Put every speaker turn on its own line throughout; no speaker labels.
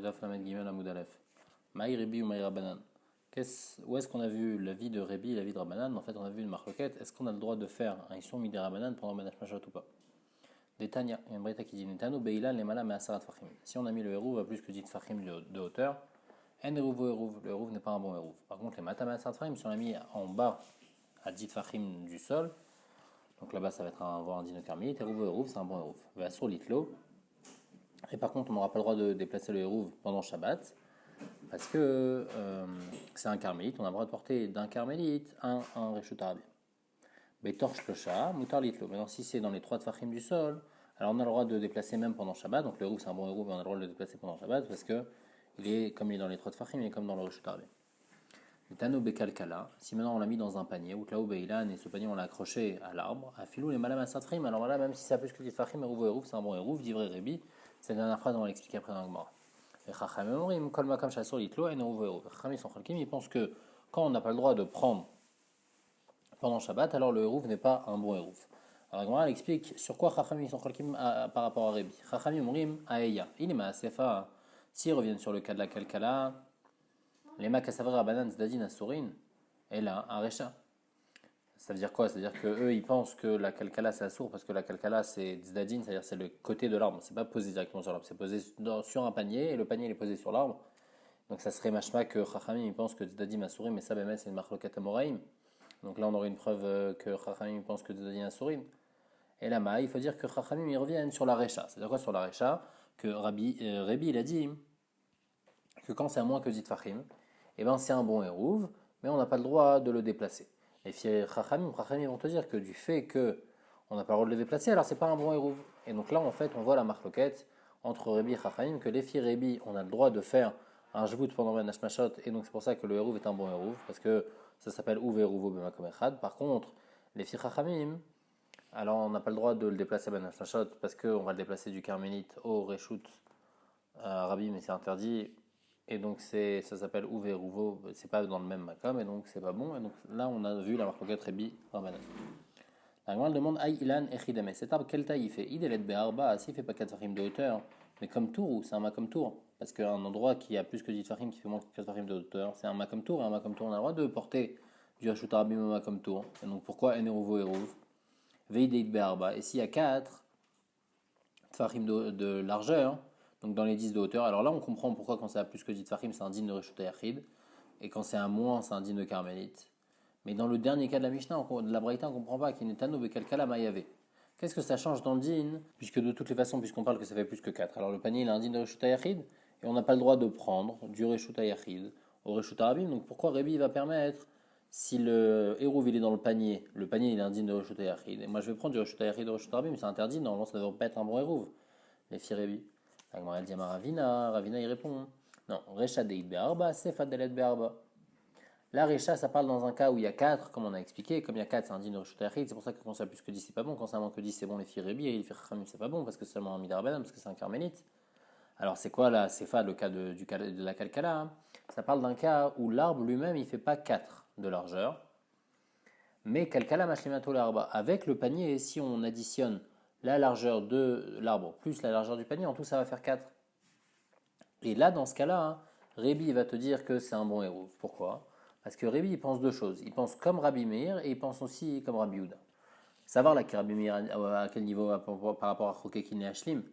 Daf Lamed Gimel Amoud Aleph. Maï Rebi ou Maï Rabbanan. Où est-ce qu'on a vu la vie de Rebi et la vie de Rabbanan? En fait, on a vu une marloquette. Est-ce qu'on a le droit de faire un Isson Midé Rabbanan pendant Ben Mashot ou pas? Des Tanya, il y a une breta qui dit Netano Beilan les Malam et Asarat Fachim. Si on a mis le Hérouv à plus que 10 Fachim de hauteur, un Hérouv au Hérouv, le Hérouv n'est pas un bon Hérouv. Par contre, les Matam et Asarat Fachim, si on l'a mis en bas à 10 Fachim du sol, donc là-bas ça va être un dîner carmélite, Hérouv au Hérouv, c'est un bon Hérouv. Va sur l'Itlo. Et par contre, on n'aura pas le droit de déplacer le Hérouv pendant Shabbat, parce que c'est un carmélite, on a le droit de porter d'un carmélite un Reshut Arabim. Betor Shlosha, Mutar Litlo. Maintenant, si c'est dans les 3 Tfachim du sol, alors on a le droit de déplacer même pendant Shabbat, donc le Hérouv c'est un bon Hérouv, mais on a le droit de le déplacer pendant Shabbat, parce que comme il est dans les 3 Tfachim, il est comme dans le Reshut Arabim. Tano Bekalkala, si maintenant on l'a mis dans un panier, ou Tlaou Beilan, et ce panier on l'a accroché à l'arbre, à Filou les Malam Asatrim, alors là, même si ça a plus que 10 Tfachim, Hérouv, c'est un bon Hérouv, d'Ivré Rebi. C'est la dernière phrase, on va l'expliquer après dans le Gemara. Les Chachamim, Kol Makam Shasur Litlo, et Hérouv Hérouv. Les Chachamim sont Chalkim, ils pensent que quand on n'a pas le droit de prendre pendant Shabbat, alors le Hérouv n'est pas un bon Hérouv. Alors la Gemara explique sur quoi Chachamim sont Chalkim par rapport à Rebi. Chachamim Mourim, Aeya. Il est Maasefa. S'ils reviennent sur le cas de la Kalkala, les Makasavra Abanan Zdadin Asurin, et là, un Recha. Ça veut dire quoi? Ça veut dire qu'eux, ils pensent que la Kalkala c'est assourd parce que la Kalkala c'est Zdadin, c'est-à-dire c'est le côté de l'arbre. C'est pas posé directement sur l'arbre, c'est posé sur un panier et le panier il est posé sur l'arbre. Donc ça serait machma que Chachamim ils pensent que Zdadin Asurim, mais ça, c'est une marlokat Amoraim. Donc là, on aurait une preuve que Chachamim pense que Zdadin Asurim. Et là, il faut dire que Chachamim ils reviennent sur la Recha. C'est-à-dire quoi sur la Recha? Que Rebi il a dit que quand c'est à moins que Zit Fachim, eh ben c'est un bon Hérouv, mais on n'a pas le droit de le déplacer. Les filles Chachamim vont te dire que du fait que on n'a pas le droit de le déplacer, alors c'est pas un bon Hérouv. Et donc là, en fait, on voit la marloquette entre Rebi et Chachamim, que les filles Rebi, on a le droit de faire un jvout pendant Ben Hashmashot, et donc c'est pour ça que le Hérouv est un bon Hérouv, parce que ça s'appelle Ouv Hérouvo Bemakom Echad. Par contre, les filles Chachamim, alors on n'a pas le droit de le déplacer à Ben Hashmashot, parce qu'on va le déplacer du Carmélite au Reshut Rabbi, mais c'est interdit. Et donc ça s'appelle Ouvé Rouvo, c'est pas dans le même Makam, et donc c'est pas bon. Et donc là on a vu la marloquette Rebi Rabbanan. La Gemara demande Aï Ilan Echidame. Cet arbre, quelle taille il fait? Idelet Be'arba, s'il fait pas 4 farim de hauteur, mais comme tour, ou c'est un Makam tour? Parce qu'un endroit qui a plus que 10 farim, qui fait moins que 4 farim de hauteur, c'est un Makam tour, et un Makam tour on a le droit de porter du Reshut Arabim au Makam tour. Et donc pourquoi Eneruvo Eruv? Veideit Be'arba, et s'il y a 4 farim de largeur, donc dans les 10 de hauteur. Alors là, on comprend pourquoi quand c'est à plus que 10 Tfachim, c'est un digne de Reshut Yachid, et quand c'est à moins, c'est un digne de Carmélite. Mais dans le dernier cas de la Mishnah, de la Braïta, on ne comprend pas qu'il n'est Tano Bekalkala Mayavé. Qu'est-ce que ça change dans le din? Puisque de toutes les façons, puisqu'on parle que ça fait plus que 4. Alors le panier, il a un digne de Reshut Yachid, et on n'a pas le droit de prendre du Reshut Yachid au Reshut Arabim. Donc pourquoi Rebi va permettre, si le Hérouv il est dans le panier il a un digne de Reshut Yachid, et moi je vais prendre du Reshut Yachid au Reshut Arabim, c'est interdit, normalement ça ne devrait pas être un bon Hérouv. Les filles Rebi. Elle dit à Ravina il répond non, Recha Deit Be'arba, Sefa Delet Be'arba. La Recha, ça parle dans un cas où il y a 4, comme on a expliqué, comme il y a 4, c'est un digne de Reshut Yachid, c'est pour ça que quand ça a plus que 10, c'est pas bon, quand ça a moins que 10, c'est bon, les filles Rebi, et les filles Chachamim, c'est pas bon, parce que c'est seulement un Midar Rabbanan, parce que c'est un carmélite. Alors c'est quoi la Sefa, le cas de la Kalkala hein? Ça parle d'un cas où l'arbre lui-même, il fait pas 4 de largeur, mais Kalkala Mashlimato l'arba. Avec le panier, si on additionne la largeur de l'arbre plus la largeur du panier, en tout ça va faire 4. Et là, dans ce cas-là, hein, Rebi va te dire que c'est un bon Hérouv. Pourquoi? Parce que Rebi, il pense deux choses. Il pense comme Rabbi Meir et il pense aussi comme Rabbi Yehuda. Savoir là, Rabbi Meir à quel niveau par rapport à Chokekin et Ashlim.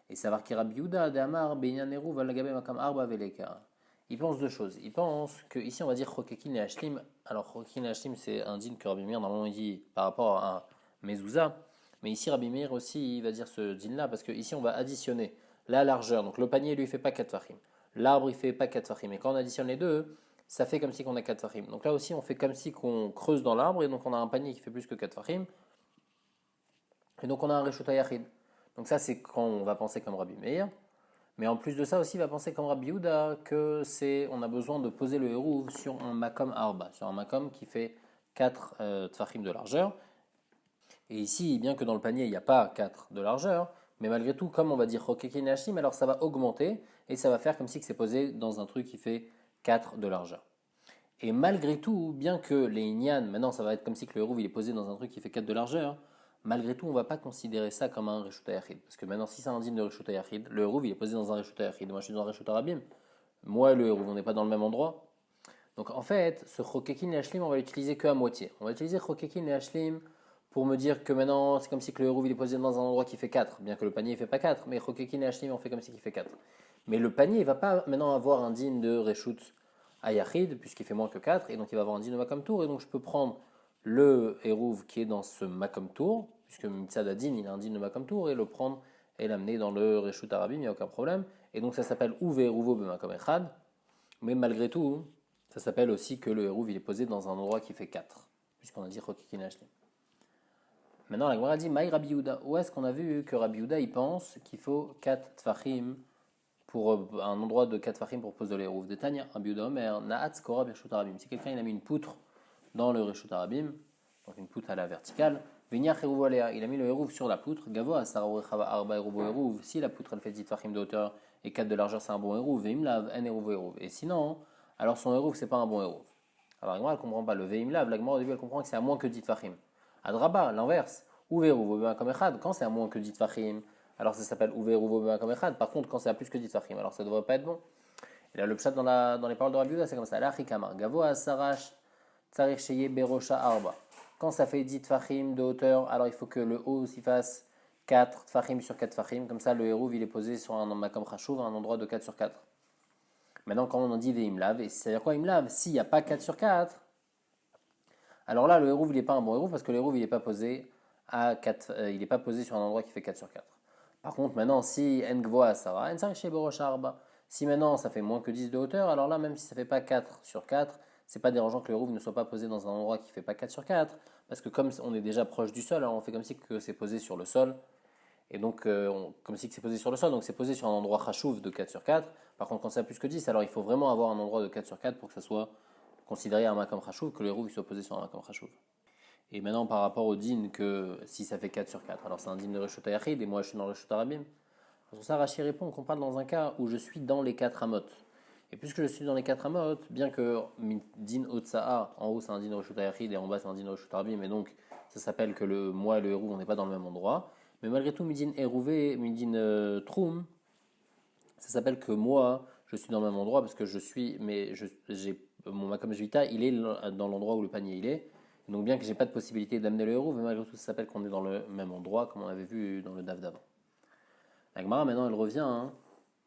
Et savoir que Rabbi Yehuda, Damar, Beinyan Hérouv, Alagabe Makam Arba Veleka. Il pense deux choses. Il pense que ici on va dire Chokekin et Ashlim. Alors Chokekin et Ashlim, c'est un din que Rabbi Meir normalement il dit par rapport à Mezouza. Mais ici, Rabbi Meir aussi, il va dire ce din-là, parce qu'ici, on va additionner la largeur. Donc, le panier, lui, il fait pas 4 fachim. L'arbre, il fait pas 4 fachim. Et quand on additionne les deux, ça fait comme si on a 4 fachim. Donc là aussi, on fait comme si qu'on creuse dans l'arbre, et donc on a un panier qui fait plus que 4 fachim. Et donc, on a un Reshut Yachid. Donc ça, c'est quand on va penser comme Rabbi Meir. Mais en plus de ça aussi, il va penser comme Rabbi Yehuda on a besoin de poser le Hérouv sur un makom arba, sur un makom qui fait 4 tfachim de largeur. Et ici, bien que dans le panier, il n'y a pas 4 de largeur, mais malgré tout, comme on va dire Chokekin et Hashim, alors ça va augmenter et ça va faire comme si c'est posé dans un truc qui fait 4 de largeur. Et malgré tout, bien que les Inyan, maintenant ça va être comme si que le Hérouv il est posé dans un truc qui fait 4 de largeur, malgré tout, on ne va pas considérer ça comme un Reshut Hayachid. Parce que maintenant, si c'est un din de Reshut Hayachid, le Hérouv, il est posé dans un Reshut Hayachid. Moi, je suis dans un Reshut Arabim. Moi et le Hérouv, on n'est pas dans le même endroit. Donc, en fait, ce Chokekin et Hashlim, on va l'utiliser qu'à moitié. On va utiliser Chokekin et Hashlim pour me dire que maintenant, c'est comme si que le Hérouv, il est posé dans un endroit qui fait 4. Bien que le panier ne fait pas 4. Mais Chokekin et Hashlim, on fait comme si qu'il fait 4. Mais le panier, il ne va pas maintenant avoir un din de Reshut Hayachid, puisqu'il fait moins que 4. Et donc, il va avoir un din de Makam Tour. Et donc, je peux prendre le Hérouv qui est dans ce Makam Tour, puisque Mitzad Adin, il a un din de Makam Tour, et le prendre et l'amener dans le Reshut Arabim, il n'y a aucun problème. Et donc ça s'appelle Ouve Hérouvo Bemakam Echad, mais malgré tout, ça s'appelle aussi que le Hérouv il est posé dans un endroit qui fait 4, puisqu'on a dit Chokikin Hashlim. Maintenant la Gemara dit Maï Rabbi Yehuda, où est-ce qu'on a vu que Rabbi Yehuda il pense qu'il faut 4 Tfachim pour un endroit de 4 Tfachim pour poser le Hérouv de Tanya, Rabbi Yehuda Omer, Na'atz Korah Reshut Arabim. Si quelqu'un il a mis une poutre dans le Reshut Arabim, donc une poutre à la verticale, Veniach Hérouv Aléa, il a mis le Hérouv sur la poutre, Gavo Asara Orechava Arba Hérouv Hérouv, si la poutre elle fait 10 Tfachim de hauteur et 4 de largeur, c'est un bon Hérouv, Veimlav, en Hérouv Hérouv. Et sinon, alors son Hérouv, c'est pas un bon Hérouv. Alors la Gemara, elle comprend pas le Veimlav, la Gemara au début, elle comprend que c'est à moins que 10 Tfachim. Adraba, l'inverse, ou Hérouv comme Echad, quand c'est à moins que 10 Tfachim, alors ça s'appelle ou Hérouv comme Echad. Par contre, quand c'est à plus que 10 Tfachim, alors ça devrait pas être bon. Et là, le pshat dans les paroles de Rabbi Yehuda, c'est comme ça. La Chikama, Gavo Asarash, Tsarich Sheye Berosha Arba. Quand ça fait 10 Tfachim de hauteur, alors il faut que le haut s'y fasse 4 Tfachim sur 4 Tfachim. Comme ça, le Hérouv, il est posé sur un Makam Chashuv, un endroit de 4 sur 4. Maintenant, quand on en dit Veimlav, et c'est-à-dire quoi Imlav? S'il n'y a pas 4 sur 4, alors là, le Hérouv, il n'est pas un bon Hérouv parce que le Hérouv, il n'est pas posé à 4, il n'est pas posé sur un endroit qui fait 4 sur 4. Par contre, maintenant, si Ngvoa Sarah, si maintenant ça fait moins que 10 de hauteur, alors là, même si ça ne fait pas 4 sur 4, c'est pas dérangeant que le Hérouv ne soit pas posé dans un endroit qui ne fait pas 4 sur 4, parce que comme on est déjà proche du sol, alors on fait comme si que c'est posé sur le sol, et donc comme si c'est posé sur le sol, donc c'est posé sur un endroit chachouv de 4 sur 4. Par contre, quand ça a plus que 10, alors il faut vraiment avoir un endroit de 4 sur 4 pour que ça soit considéré un makam chachouv, que le Hérouv soit posé sur un makam chachouv. Et maintenant, par rapport au din, que si ça fait 4 sur 4, alors c'est un din de Reshut Hayachid, et moi je suis dans le Reshut Arabim. Pour ça, Rashi répond qu'on parle dans un cas où je suis dans les 4 amot. Et puisque je suis dans les 4 amot, bien que din Otsa'a, en haut c'est un din de Reshut Hayachid, et en bas c'est un din de Reshut Arabim, et donc ça s'appelle que moi et le Hérouv, on n'est pas dans le même endroit. Mais malgré tout, midin Hérouvé, midin Troum, ça s'appelle que moi, je suis dans le même endroit, parce que je suis, mais j'ai mon Makam Jvita, il est dans l'endroit où le panier il est. Donc bien que j'ai pas de possibilité d'amener le Hérouv, mais malgré tout, ça s'appelle qu'on est dans le même endroit, comme on avait vu dans le DAF d'avant. La Gemara, maintenant, elle revient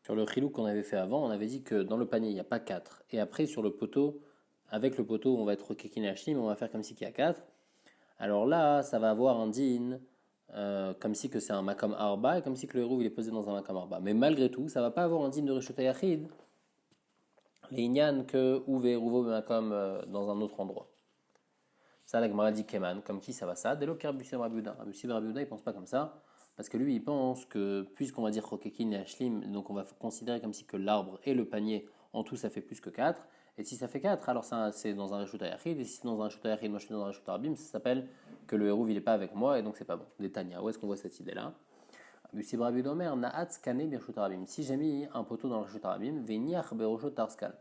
sur le chilou qu'on avait fait avant. On avait dit que dans le panier, il n'y a pas 4. Et après, sur le poteau, avec le poteau, on va être Kekin et Hashlim, on va faire comme si qu'il y a 4. Alors là, ça va avoir un din, comme si que c'est un Makam Arba, et comme si que le Hérouv il est posé dans un Makam Arba. Mais malgré tout, ça va pas avoir un din de Reshut Hayachid, les Inyan que Ouve Hérouvo Makam dans un autre endroit. Ça, la Gemara dit Keman, comme qui ça va ça? Dès l'eau Rabbi Yehuda. Rabbi Yehuda, il pense pas comme ça. Parce que lui, il pense que, puisqu'on va dire Chokekin et Hashlim, donc on va considérer comme si que l'arbre et le panier, en tout, ça fait plus que 4. Et si ça fait 4, alors ça, c'est dans un Reshut Hayachid. Et si c'est dans un Reshut Hayachid, moi je suis dans un Reshut Arabim, ça s'appelle que le Hérouv, il n'est pas avec moi, et donc c'est pas bon. Des Tanya, où est-ce qu'on voit cette idée-là? Rabbi Domer, Na'atz Kane Bereshut Arabim. Si j'ai mis un poteau dans le Reshut Arabim, Veniach Beroshot Tarskal.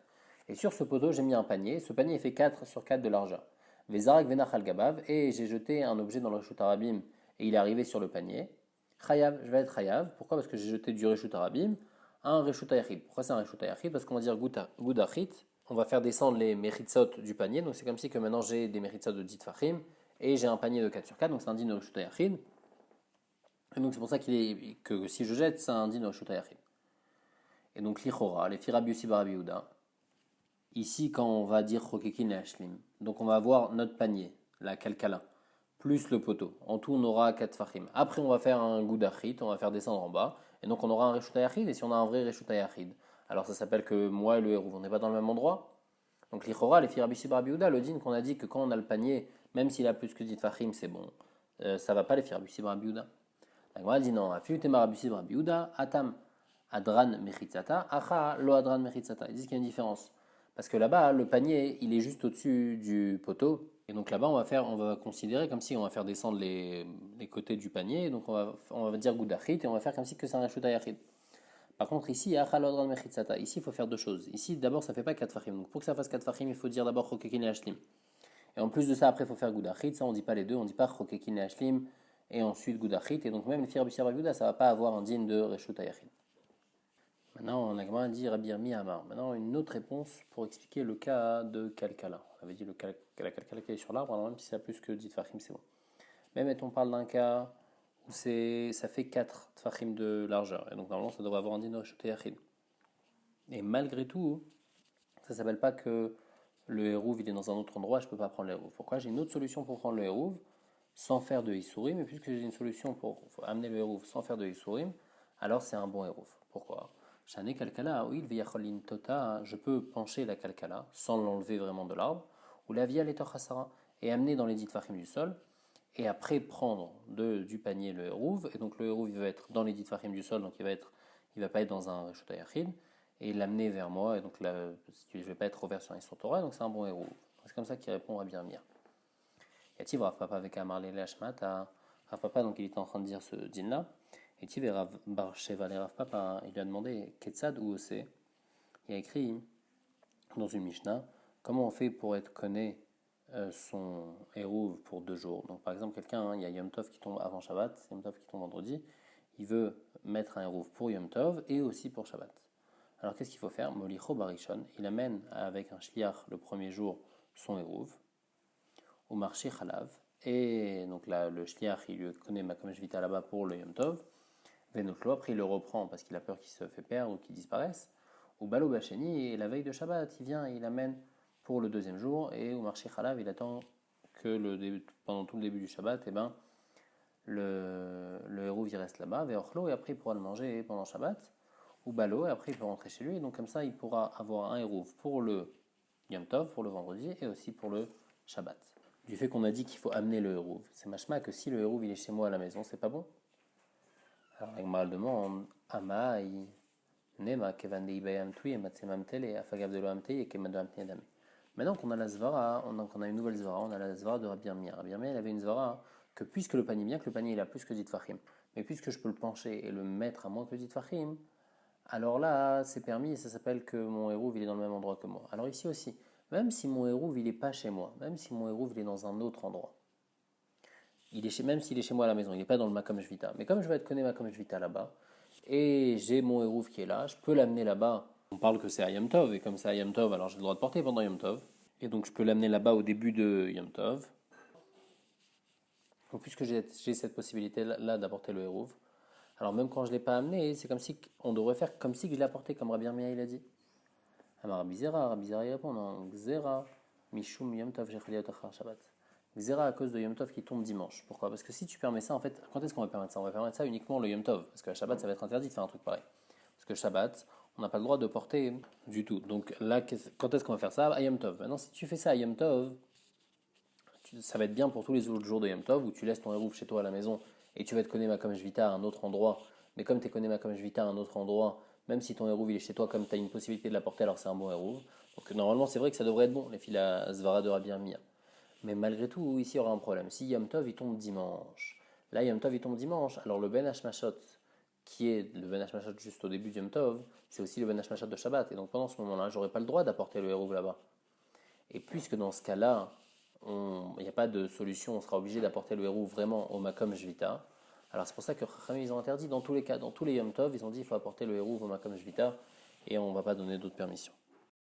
Et sur ce poteau, j'ai mis un panier. Ce panier fait 4 sur 4 de largeur. Vezarak Venach al Gabav. Et j'ai jeté un objet dans le Reshut Arabim, et il est arrivé sur le panier. Chayav, je vais être Chayav. Pourquoi? Parce que j'ai jeté du Reshut Arabim à un Reshut Hayachid. Pourquoi c'est un Reshut Hayachid? Parce qu'on va dire Goudachit. On va faire descendre les méritsot du panier. Donc c'est comme si que maintenant j'ai des méritsot de 10 Fachim et j'ai un panier de 4 sur 4. Donc c'est un din de Reshut Hayachid. Et donc c'est pour ça que si je jette, c'est un din de Reshut Hayachid. Et donc l'Ichora, les Firabi Yossi Rabbi Yehuda. Ici, quand on va dire Chokekin et Hashlim, donc on va avoir notre panier, la Kalkala, plus le poteau. En tout, on aura 4 fachim. Après, on va faire un Goudachit, on va faire descendre en bas, et donc on aura un Reshut Hayachid. Et si on a un vrai Reshut Hayachid, alors ça s'appelle que moi et le Hérouv, on n'est pas dans le même endroit. Donc l'Ichora, les Firabi Rabbi Yehuda, le din qu'on a dit que quand on a le panier, même s'il a plus que 10 fachim, c'est bon. Ça va pas les Firabi Rabbi Yehuda. La Gemara dit non, Afiutema Rabbi Yehuda, Atam Adran Mechitzata, Acha Lo Adran Mechitzata. Ils disent qu'il y a une différence. Parce que là-bas, le panier, il est juste au-dessus du poteau. Et donc là-bas, on va considérer comme si on va faire descendre les côtés du panier. Donc on va dire Goudachit et on va faire comme si que c'est un Reshut Hayachid. Par contre, ici, ici, il faut faire deux choses. Ici, d'abord, ça ne fait pas 4 fachim. Donc pour que ça fasse 4 fachim, il faut dire d'abord Chokekin et Hashlim. Et en plus de ça, après, il faut faire Goudachit. Ça, on ne dit pas les deux. On ne dit pas Chokekin et Hashlim et ensuite Goudachit, et donc même le fir Rabbi Yehuda, ça ne va pas avoir un din de Reshut Hayachid. Maintenant, on a comment dit Rabbi Yirmi Amar. Maintenant, une autre réponse pour expliquer le cas de Kalkala. On avait dit la Kalkala qui est sur l'arbre, alors même si ça a plus que 10 Tfachim, c'est bon. Mais mettons, on parle d'un cas où ça fait 4 Tfachim de largeur, et donc normalement, ça devrait avoir un din de Reshut Hayachid. Et malgré tout, ça ne s'appelle pas que le hérouv il est dans un autre endroit, je ne peux pas prendre le hérouv. Pourquoi? J'ai une autre solution pour prendre le hérouv sans faire de Issourim, mais puisque j'ai une solution pour amener le hérouv sans faire de Issourim, alors c'est un bon hérouv. Pourquoi? Shane kalkala, oui, le tota, je peux pencher la kalkala sans l'enlever vraiment de l'arbre, ou la via l'etochasara, et amener dans les dix tfachim du sol, et après prendre du panier le hérouv, et donc le hérouv il va être dans les dix tfachim du sol, donc il va pas être dans un reshut hayachid, et l'amener vers moi, et donc là, je ne vais pas être ouvert sur un Isur Torah, donc c'est un bon hérouv. C'est comme ça qu'il répond à Birmir. Yativ Rav Papa avec Amar Lele Hashmat, Rav Papa, donc il était en train de dire ce din-là, et Tiv Rav Bar Sheva le Rav Papa, il lui a demandé Ketzad ou Ose. Il a écrit dans une Mishnah comment on fait pour être connu son hérouv pour 2 jours. Donc par exemple, quelqu'un, il y a Yom Tov qui tombe avant Shabbat, Yom Tov qui tombe vendredi, il veut mettre un hérouv pour Yom Tov et aussi pour Shabbat. Alors qu'est-ce qu'il faut faire? Molicho Barishon, il amène avec un shliach le premier jour son hérouv au marché Chalav, et donc là le shliach il lui connaît Makom Shvita là-bas pour le Yom Tov. Venotlo, après il le reprend parce qu'il a peur qu'il se fait perdre ou qu'il disparaisse. Au Balo Bacheni, et la veille de Shabbat, il vient et il amène pour le deuxième jour, et au marché Chalav, il attend que pendant tout le début du Shabbat, et ben, le hérouv il reste là-bas, Veochlo, et après il pourra le manger pendant Shabbat, ou Balo, et après il peut rentrer chez lui, et donc comme ça il pourra avoir un hérouv pour le Yom Tov, pour le vendredi, et aussi pour le Shabbat. Du fait qu'on a dit qu'il faut amener le hérouv, c'est machma que si le hérouv il est chez moi à la maison, c'est pas bon. Alors, la demande Amaï, Nema, Kevan de Ibayam Tui, et Matsemam Tele, Afagav de l'Oamtei, et Keman de Amtei Dame. Maintenant qu'on a la Zvara, on a une nouvelle Zvara, on a la Zvara de Rabbi Yirmiyah. Rabbi Yirmiyah, il avait une Zvara que puisque le panier, bien que le panier il a plus que 10 Fachim, mais puisque je peux le pencher et le mettre à moins que 10 Fachim, alors là, c'est permis et ça s'appelle que mon hérouv il est dans le même endroit que moi. Alors ici aussi, même si mon hérouv il n'est pas chez moi, même si mon hérouv il est dans un autre endroit, même s'il est chez moi à la maison, il n'est pas dans le Makom Shvita. Mais comme je vais être connu Makom Shvita là-bas, et j'ai mon hérouv qui est là, je peux l'amener là-bas. On parle que c'est à Yom Tov, et comme c'est à Yom Tov, alors j'ai le droit de porter pendant Yom Tov. Et donc je peux l'amener là-bas au début de Yom Tov. Donc puisque j'ai cette possibilité-là d'apporter le hérouv, alors même quand je ne l'ai pas amené, c'est comme si on devrait faire comme si je l'ai apporté, comme Rabbi Yirmiyah il a dit. Alors Rabbi Zera il répond, non, Xera, Mishum Yom Tov Shechaliot Achar Shabbat. Xera à cause de Yom Tov qui tombe dimanche. Pourquoi? Parce que si tu permets ça, en fait, quand est-ce qu'on va permettre ça? On va permettre ça uniquement le Yom Tov. Parce que la Shabbat, ça va être interdit de faire un truc pareil. Parce que Shabbat, on n'a pas le droit de porter du tout. Donc là, quand est-ce qu'on va faire ça? À Yom Tov. Maintenant, si tu fais ça à Yom Tov, ça va être bien pour tous les autres jours de Yom Tov où tu laisses ton hérouv chez toi à la maison et tu vas te connaître Makom Shvita à un autre endroit. Mais comme tu connais Makom Shvita à un autre endroit, même si ton hérouv il est chez toi, comme tu as une possibilité de l'apporter, alors c'est un bon hérouv. Donc normalement, c'est vrai que ça devrait être bon, les filles à Zvara de Rabbi Yirmiyah. Mais malgré tout, ici, il y aura un problème. Si Yom Tov, il tombe dimanche, là, Yom Tov, il tombe dimanche, alors le Ben Hashmashot, qui est le Ben Hashmashot juste au début de Yom Tov, c'est aussi le Ben Hashmashot de Shabbat. Et donc pendant ce moment-là, j'aurais pas le droit d'apporter le hérouv là-bas. Et puisque dans ce cas-là, il n'y a pas de solution, on sera obligé d'apporter le hérouv vraiment au Makom Shvita. Alors c'est pour ça que Chachamim, ils ont interdit dans tous les cas, dans tous les Yom Tov, ils ont dit qu'il faut apporter le hérouv au Makom Shvita, et on ne va pas donner d'autres permissions.